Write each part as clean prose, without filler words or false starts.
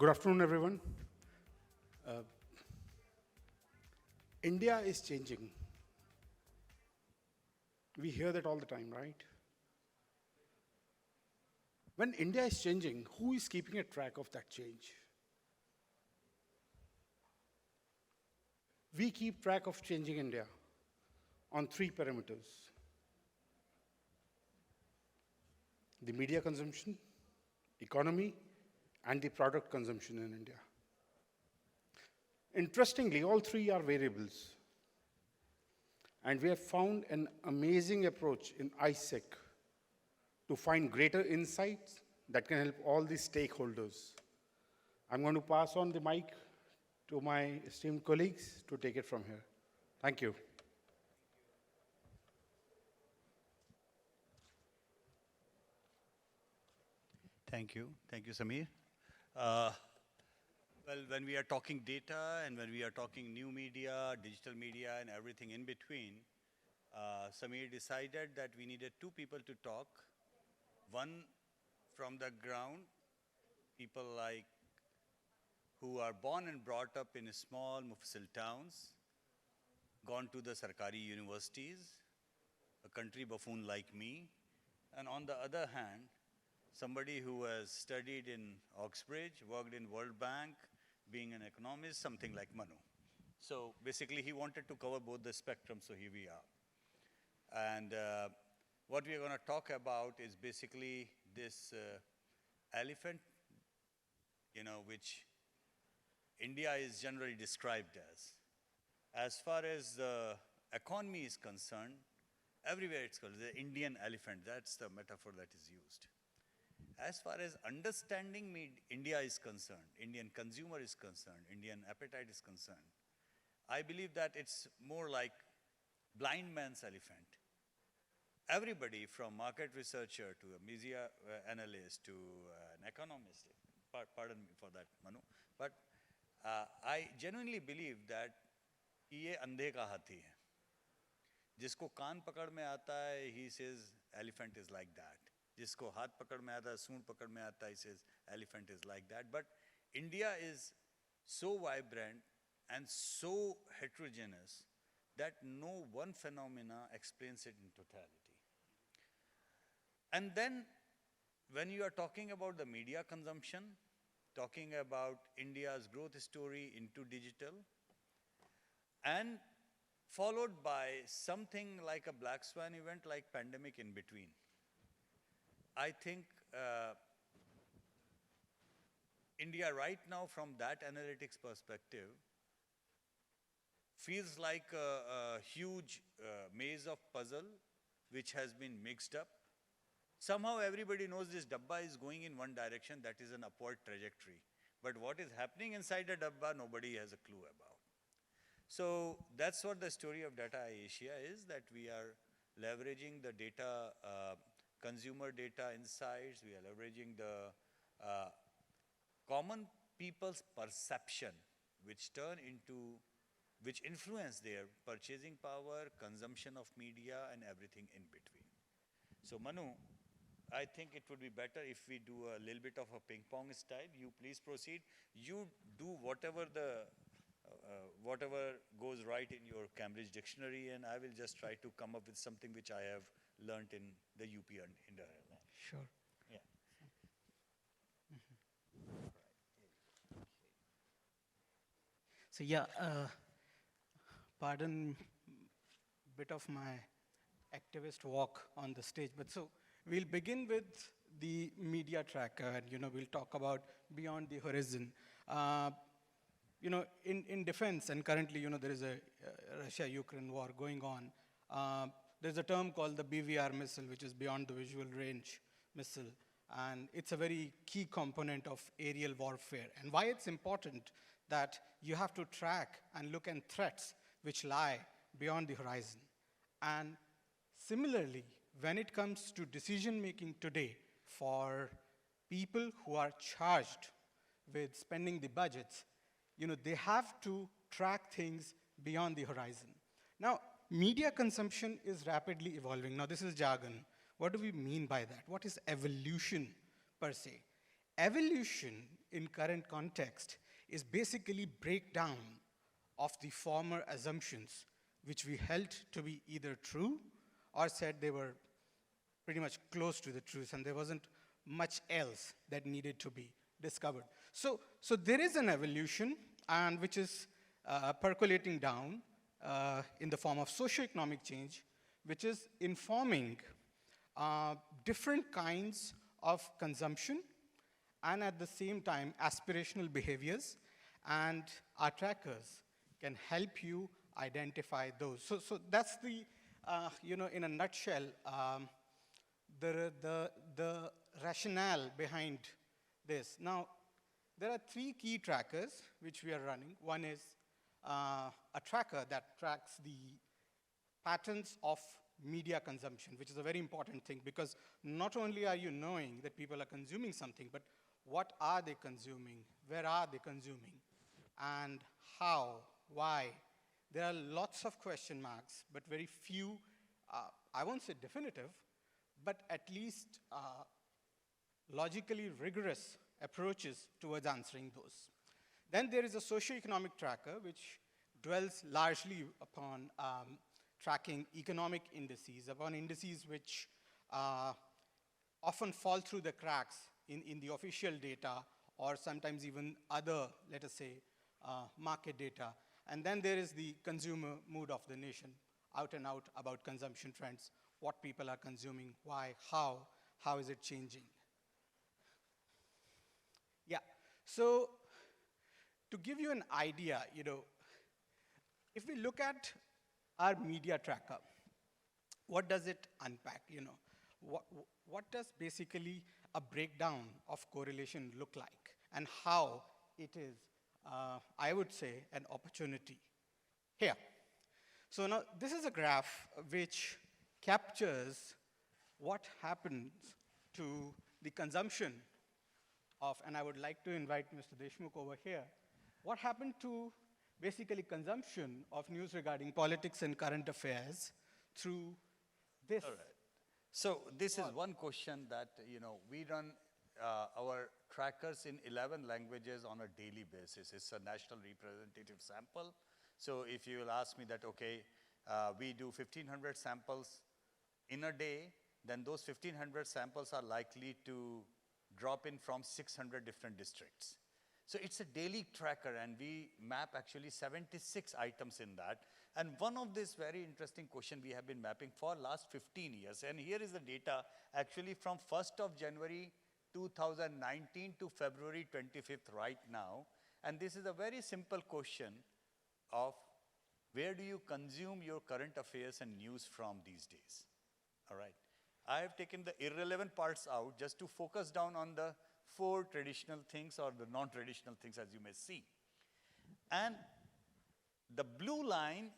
Good afternoon, everyone. Uh, India is changing. We hear that all the time, right? When India is changing, who is keeping a track of that change? We keep track of changing India on three parameters: the media consumption, economy, and the product consumption in India. Interestingly, all three are variables. And we have found an amazing approach in ISEC to find greater insights that can help all the stakeholders. I'm going to pass on the mic to my esteemed colleagues to take it from here. Thank you. Thank you. Thank you, Samir. Uh, well, when we are talking data and when we are talking new media, digital media, and everything in between, Samir decided that we needed two people to talk. One from the ground, people like who are born and brought up in small Mufsil towns, gone to the Sarkari universities, a country buffoon like me, and on the other hand, somebody who has studied in Oxbridge, worked in World Bank, being an economist, something like Manu. So basically, he wanted to cover both the spectrum, so here we are. And what we are going to talk about is basically this elephant, which India is generally described as. As far as the economy is concerned, everywhere it's called the Indian elephant. That's the metaphor that is used. As far as understanding India is concerned, Indian consumer is concerned, Indian appetite is concerned, I believe that it's more like blind man's elephant. Everybody from market researcher to a media analyst to an economist, pardon me for that, Manu, but I genuinely believe that ये अंधे का हाथी है. जिसको कान पकड़ में आता है, he says elephant is like that. जिसको हाथ पकड़ में आता है, सूंड पकड़ में आता है, he says elephant is like that. But India is so vibrant and so heterogeneous that no one phenomena explains it in totality. And then when you are talking about the media consumption, talking about India's growth story into digital, and followed by something like a black swan event like pandemic in between, I think India right now from that analytics perspective feels like a huge maze of puzzle which has been mixed up. Somehow everybody knows this dabba is going in one direction, that is an upward trajectory. But what is happening inside the dabba, nobody has a clue about. So that's what the story of Dataeye Asia is, that we are leveraging the data, consumer data insights, we are leveraging the common people's perception, which influence their purchasing power, consumption of media, and everything in between. So Manu, I think it would be better if we do a little bit of a ping pong style. You please proceed. You do whatever goes right in your Cambridge dictionary, and I will just try to come up with something which I have learned in the UP and in the Sure. Yeah. So yeah, pardon bit of my activist walk on the stage, but so we'll begin with the media tracker, and we'll talk about beyond the horizon. In defense, and currently, there is a Russia-Ukraine war going on. There's a term called the BVR missile, which is beyond the visual range missile, and it's a very key component of aerial warfare. And why it's important that you have to track and look at threats which lie beyond the horizon. And similarly, when it comes to decision-making today for people who are charged with spending the budgets, they have to track things beyond the horizon. Now, media consumption is rapidly evolving. Now, this is jargon. What do we mean by that? What is evolution per se? Evolution in current context is basically breakdown of the former assumptions which we held to be either true or said they were pretty much close to the truth and there wasn't much else that needed to be discovered. So there is an evolution and which is percolating down in the form of socioeconomic change, which is informing different kinds of consumption and at the same time aspirational behaviors, and our trackers can help you identify those. So that's the, in a nutshell, the rationale behind this. Now, there are 3 key trackers which we are running. One is a tracker that tracks the patterns of media consumption, which is a very important thing because not only are you knowing that people are consuming something, but what are they consuming, where are they consuming, and how, why. There are lots of question marks, but very few, I won't say definitive, but at least logically rigorous approaches towards answering those. Then there is a socioeconomic tracker, which dwells largely upon tracking economic indices, upon indices which often fall through the cracks in the official data or sometimes even other, let us say, market data. And then there is the consumer mood of the nation, out and out about consumption trends, what people are consuming, why, how is it changing? Yeah, so to give you an idea, if we look at our media tracker, what does it unpack? What does basically a breakdown of correlation look like, and how it is, I would say, an opportunity here. So now this is a graph which captures what happens to the consumption of, and I would like to invite Mr. Deshmukh over here, what happened to basically consumption of news regarding politics and current affairs through this. All right. So this is one question that, we run our trackers in 11 languages on a daily basis. It's a national representative sample. So if you will ask me that, okay, we do 1,500 samples in a day, then those 1,500 samples are likely to drop in from 600 different districts. So it's a daily tracker, and we map actually 76 items in that. And one of this very interesting question we have been mapping for last 15 years. And here is the data actually from 1st of January 2019 to February 25th right now. And this is a very simple question of where do you consume your current affairs and news from these days? All right. I have taken the irrelevant parts out just to focus down on the 4 traditional things or the non-traditional things, as you may see. And the blue line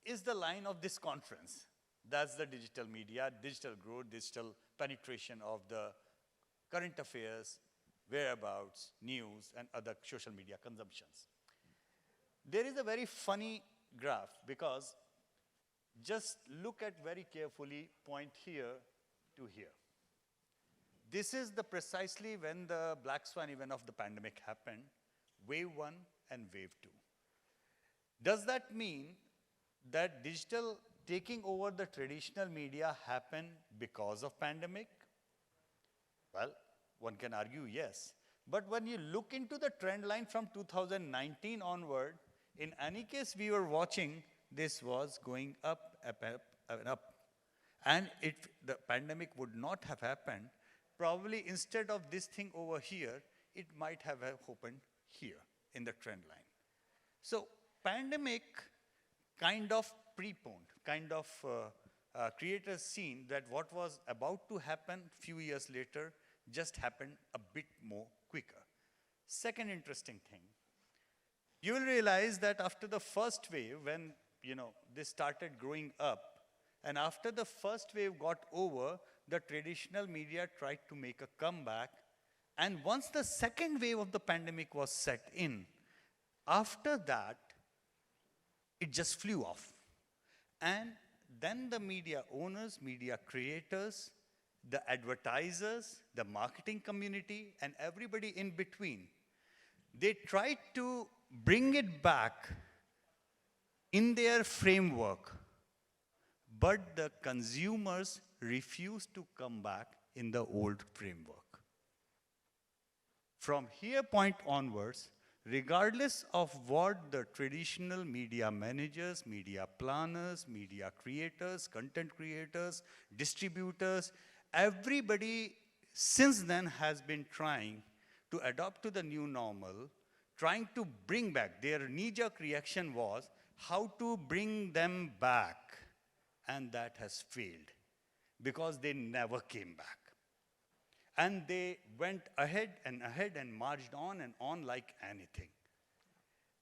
is the line of this conference. That's the digital media, digital growth, digital penetration of the current affairs, whereabouts, news, and other social media consumptions. There is a very funny graph because just look at very carefully, point here to here. This is the precisely when the black swan event of the pandemic happened, wave 1 and wave 2. Does that mean that digital taking over the traditional media happened because of pandemic? Well, one can argue yes. But when you look into the trend line from 2019 onward, in any case we were watching, this was going up, up, up, up, and up. And if the pandemic would not have happened, probably instead of this thing over here, it might have happened here in the trend line. So pandemic kind of preponed, kind of created a scene that what was about to happen few years later just happened a bit more quicker. Second interesting thing, you will realize that after the first wave, when this started growing up, and after the first wave got over, the traditional media tried to make a comeback. And once the second wave of the pandemic was set in, after that, it just flew off. And then the media owners, media creators, the advertisers, the marketing community, and everybody in between they tried to bring it back in their framework, but the consumers refused to come back in the old framework. From here point onwards, regardless of what the traditional media managers, media planners, media creators, content creators, distributors, everybody since then has been trying to adapt to the new normal, trying to bring back. Their knee-jerk reaction was how to bring them back, and that has failed because they never came back. And they went ahead and marched on and on like anything.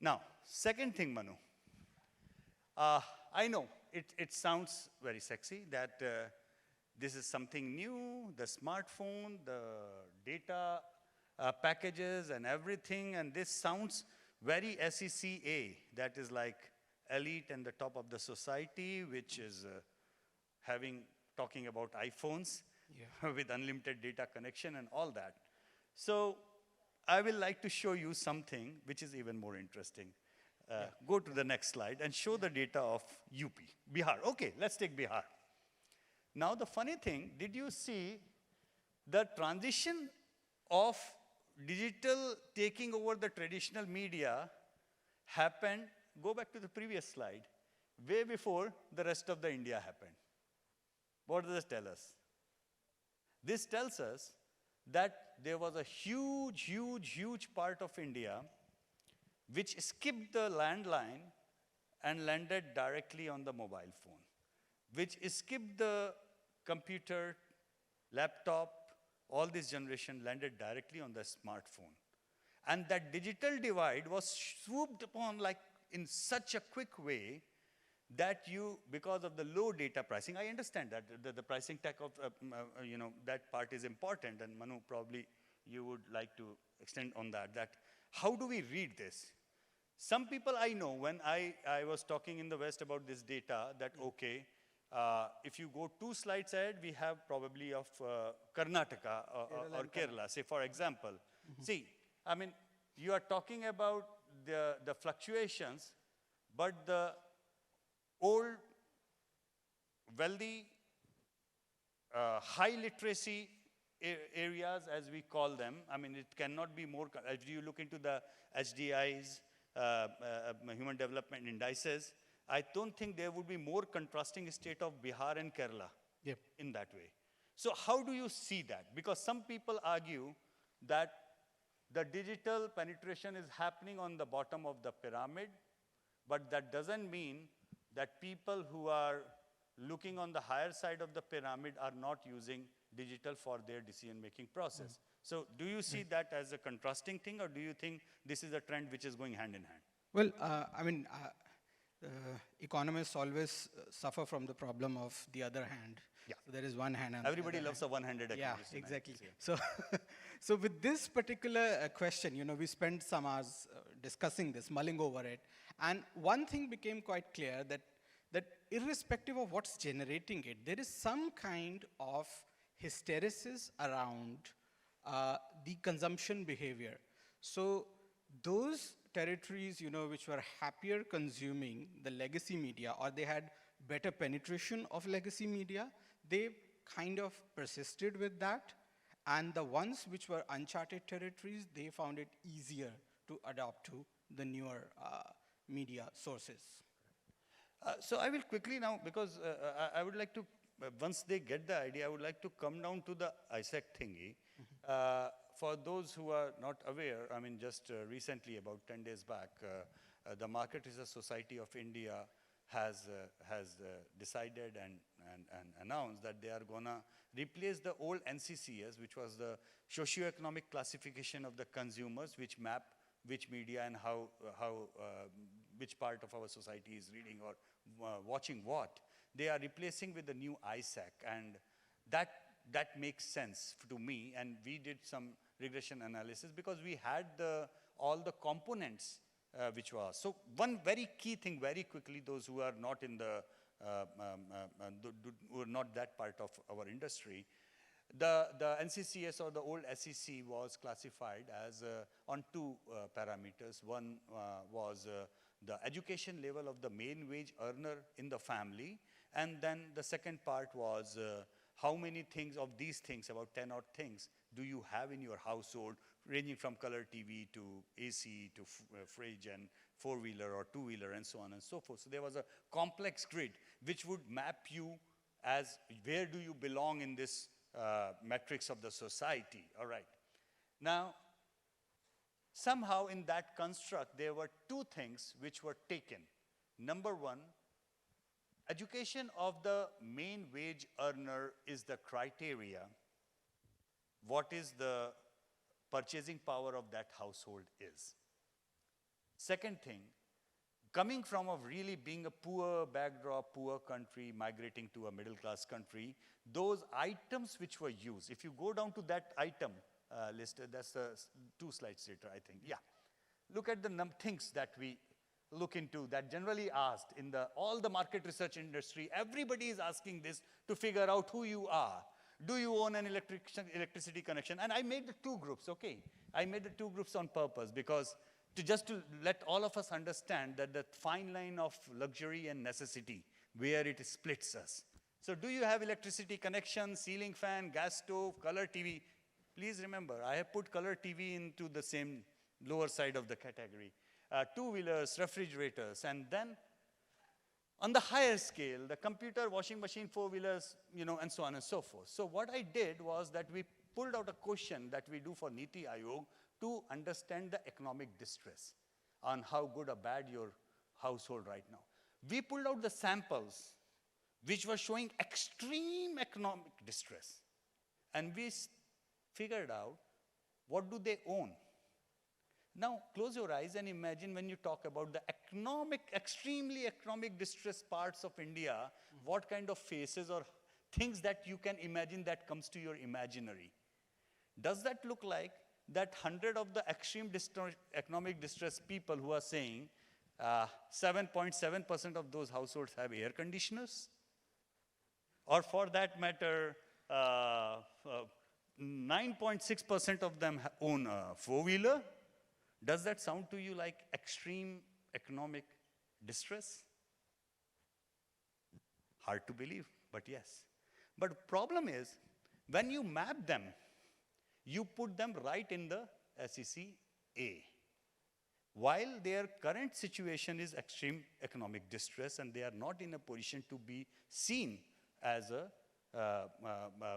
Now, second thing, Manu. I know it sounds very sexy that this is something new, the smartphone, the data packages and everything, and this sounds very SECA, that is like elite and the top of the society, which is talking about iPhones. Yeah. With unlimited data connection and all that. So I will like to show you something which is even more interesting. Go to the next slide and show the data of UP, Bihar. Okay, let's take Bihar. Now the funny thing, did you see the transition of digital taking over the traditional media happened, go back to the previous slide, way before the rest of the India happened. What does this tell us? This tells us that there was a huge part of India which skipped the landline and landed directly on the mobile phone, which skipped the computer, laptop, all this generation landed directly on the smartphone. And that digital divide was swooped upon like in such a quick way that because of the low data pricing, I understand that the pricing tech of, that part is important, and Manu, probably you would like to extend on that how do we read this? Some people I know, when I was talking in the West about this data, that okay, if you go 2 slides ahead, we have probably of Karnataka or Kerala, say for example. See, I mean, you are talking about the fluctuations, but the old, wealthy, high literacy areas, as we call them, I mean, it cannot be more, if you look into the HDIs, Human Development Indices, I don't think there would be more contrasting state of Bihar and Kerala in that way. So how do you see that? Because some people argue that the digital penetration is happening on the bottom of the pyramid, but that doesn't mean that people who are looking on the higher side of the pyramid are not using digital for their decision-making process. So do you see that as a contrasting thing, or do you think this is a trend which is going hand in hand? Well, I mean, economists always suffer from the problem of the other hand. Yeah. So there is one hand. And everybody loves a one-handed economist. Yeah, exactly. Yeah. So with this particular question, we spent some hours discussing this, mulling over it. And one thing became quite clear, that irrespective of what's generating it, there is some kind of hysteresis around the consumption behavior. So those territories, which were happier consuming the legacy media, or they had better penetration of legacy media, they kind of persisted with that. And the ones which were uncharted territories, they found it easier to adapt to the newer media sources. So I will quickly now, because I would like to, once they get the idea, I would like to come down to the ISAC thingy. For those who are not aware, I mean, just recently, about 10 days back, the Market Research Society of India has decided and announced that they are gonna replace the old NCCS, which was the socioeconomic classification of the consumers, which map which media and which part of our society is reading or watching what. They are replacing with the new ISAC, and that makes sense to me. And we did some regression analysis because we had all the components which was. So one very key thing, very quickly, those who are not in the, who are not that part of our industry, The NCCS or the old SEC was classified as on two parameters. One was the education level of the main wage earner in the family, and then the second part was how many things of these things, about 10 odd things, do you have in your household, ranging from color TV to AC to fridge and four-wheeler or two-wheeler and so on and so forth. So there was a complex grid which would map you as where do you belong in this matrix of the society, all right. Now, somehow in that construct, there were two things which were taken. Number one, education of the main wage earner is the criteria. What is the purchasing power of that household is. Second thing, coming from a really being a poor backdrop, poor country, migrating to a middle class country, those items which were used, if you go down to that item list, that's 2 slides later, I think, yeah. Look at the things that we look into that generally asked in all the market research industry. Everybody is asking this to figure out who you are. Do you own an electricity connection? And I made the 2 groups, okay? I made the 2 groups on purpose because just to let all of us understand that the fine line of luxury and necessity, where it splits us. So do you have electricity connection, ceiling fan, gas stove, color TV? Please remember, I have put color TV into the same lower side of the category. Two-wheelers, refrigerators, and then on the higher scale, the computer, washing machine, four-wheelers, and so on and so forth. So what I did was that we pulled out a question that we do for Niti Aayog to understand the economic distress on how good or bad your household right now. We pulled out the samples which were showing extreme economic distress. And we figured out what do they own. Now, close your eyes and imagine when you talk about the extremely economic distress parts of India, what kind of faces or things that you can imagine that comes to your imaginary. Does that look like that 100 of the extreme economic distress people who are saying 7.7% of those households have air conditioners? Or for that matter, 9.6% of them own a four-wheeler? Does that sound to you like extreme economic distress? Hard to believe, but yes. But problem is, when you map them, you put them right in the SEC A. While their current situation is extreme economic distress and they are not in a position to be seen as a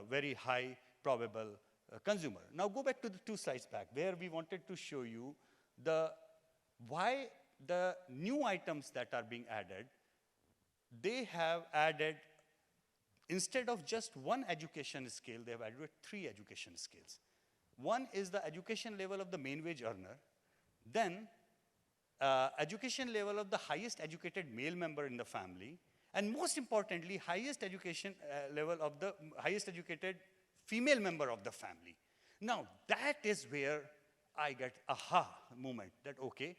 very high probable consumer. Now go back to the 2 slides back where we wanted to show you why the new items that are being added, they have added, instead of just 1 education scale, they have added 3 education scales. One is the education level of the main wage earner, then education level of the highest educated male member in the family, and most importantly, highest education level of the highest educated female member of the family. Now, that is where I get aha moment that, okay,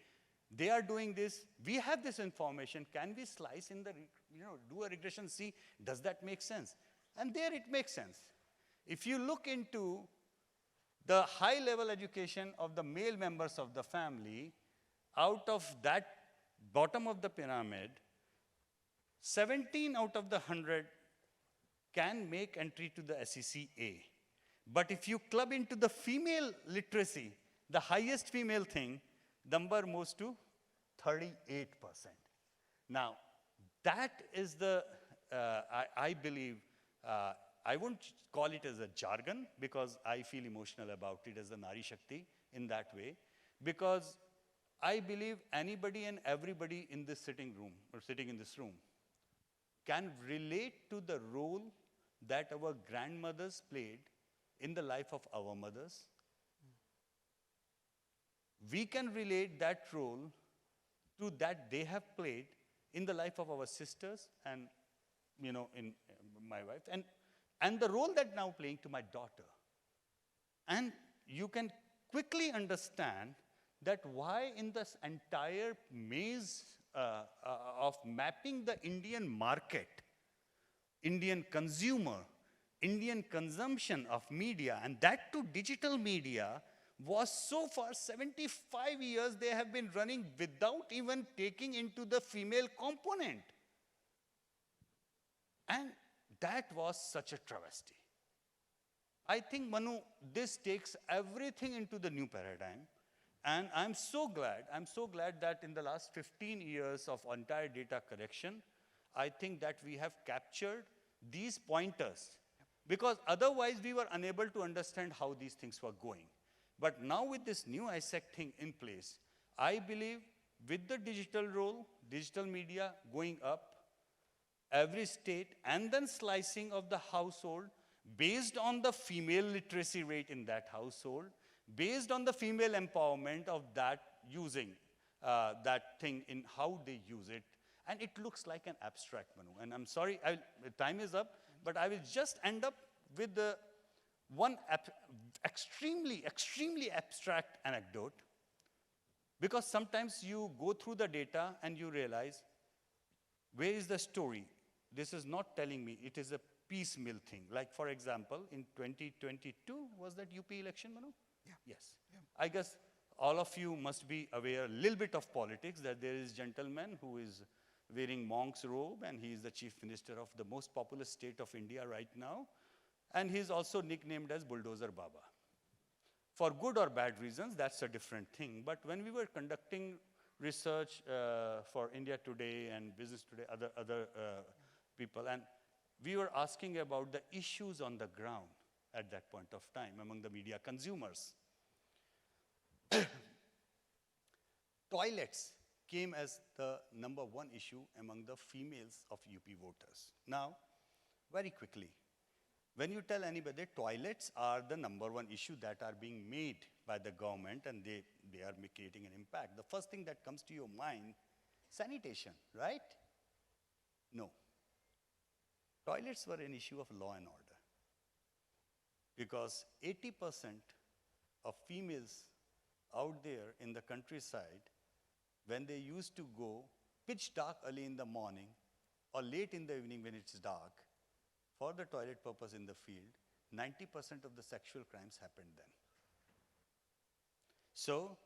they are doing this, we have this information, can we slice in the, do a regression, see, does that make sense? And there it makes sense. If you look into the high level education of the male members of the family, out of that bottom of the pyramid, 17 out of the 100 can make entry to the SEC A. But if you club into the female literacy, the highest female thing, number moves to 38%. Now, that is the, I believe, I won't call it as a jargon because I feel emotional about it as a Nari Shakti in that way, because I believe anybody and everybody in this sitting room or sitting in this room can relate to the role that our grandmothers played in the life of our mothers. We can relate that role to that they have played in the life of our sisters and, in my wife, and the role that now playing to my daughter. And you can quickly understand that why in this entire maze of mapping the Indian market, Indian consumer, Indian consumption of media, and that too digital media, was so far 75 years they have been running without even taking into the female component. And that was such a travesty. I think, Manu, this takes everything into the new paradigm. And I'm so glad that in the last 15 years of entire data collection, I think that we have captured these pointers. Because otherwise we were unable to understand how these things were going. But now with this new ISEC thing in place, I believe with the digital role, digital media going up, every state, and then slicing of the household based on the female literacy rate in that household, based on the female empowerment of that using that thing in how they use it. And it looks like an abstract, Manu. And I'm sorry, time is up, but I will just end up with the one extremely abstract anecdote. Because sometimes you go through the data and you realize, where is the story? This is not telling me, it is a piecemeal thing. Like, for example, in 2022, was that UP election, Manu? Yeah. Yes. Yeah. I guess all of you must be aware a little bit of politics, that there is a gentleman who is wearing monk's robe, and he is the chief minister of the most populous state of India right now. And he is also nicknamed as Bulldozer Baba. For good or bad reasons, that's a different thing. But when we were conducting research for India Today and Business Today, other people, and we were asking about the issues on the ground at that point of time among the media consumers. Toilets came as the #1 issue among the females of UP voters. Now, very quickly, when you tell anybody toilets are the #1 issue that are being made by the government and they are creating an impact, the first thing that comes to your mind, sanitation, right? No. Toilets were an issue of law and order. Because 80% of females out there in the countryside, when they used to go pitch dark early in the morning or late in the evening when it's dark, for the toilet purpose in the field, 90% of the sexual crimes happened then. So,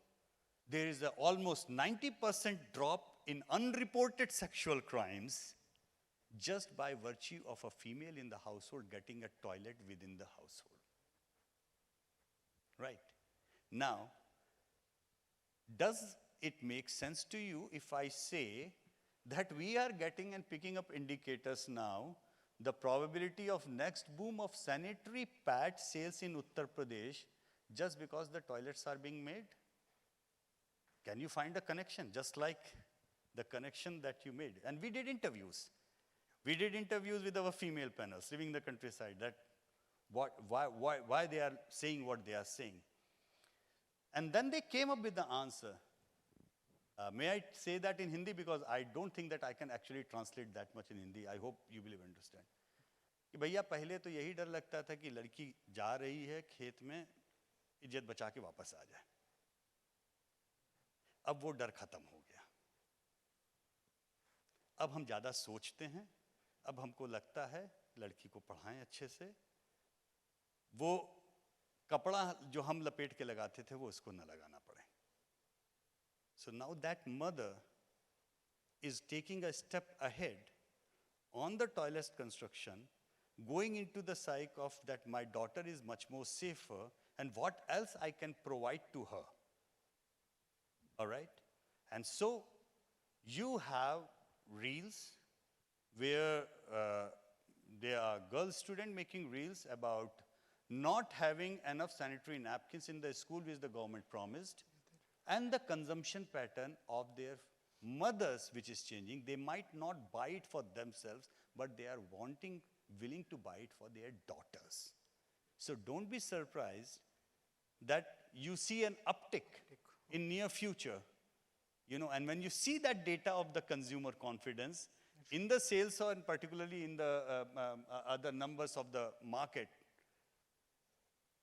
there is an almost 90% drop in unreported sexual crimes just by virtue of a female in the household getting a toilet within the household. Right. Now, does it make sense to you if I say that we are getting and picking up indicators now, the probability of next boom of sanitary pad sales in Uttar Pradesh just because the toilets are being made? Can you find a connection, just like the connection that you made? And we did interviews. We did interviews with our female panels living in the countryside, that why they are saying what they are saying. And then they came up with the answer. May I say that in Hindi, because I don't think that I can actually translate that much in Hindi. I hope you will understand. कि भैया पहले तो यही डर लगता था कि लड़की जा रही है खेत में, इज्जत बचा के वापस आ जाए. अब वो डर खत्म हो गया. अब हम ज़्यादा सोचते हैं. अब हमको लगता है लड़की को पढ़ाएं अच्छे से. वो कपड़ा जो हम लपेट के लगाते थे वो उसको न लगाना पड़े. So now that mother is taking a step ahead on the toilet construction, going into the psyche of that my daughter is much more safer and what else I can provide to her. All right? And so you have reels where there are girl students making reels about not having enough sanitary napkins in the school which the government promised, and the consumption pattern of their mothers which is changing. They might not buy it for themselves, but they are willing to buy it for their daughters. So don't be surprised that you see an uptick in near future. You know, and when you see that data of the consumer confidence in the sales or particularly in the other numbers of the market,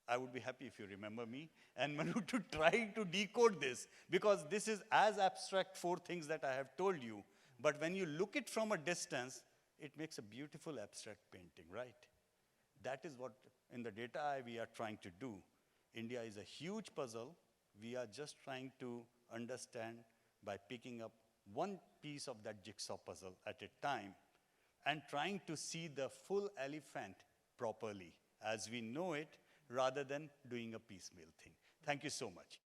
I would be happy if you remember me and Manu to try to decode this, because this is as abstract 4 things that I have told you. But when you look it from a distance, it makes a beautiful abstract painting, right? That is what in the Dataeye we are trying to do. India is a huge puzzle. We are just trying to understand by picking up one piece of that jigsaw puzzle at a time and trying to see the full elephant properly as we know it rather than doing a piecemeal thing. Thank you so much.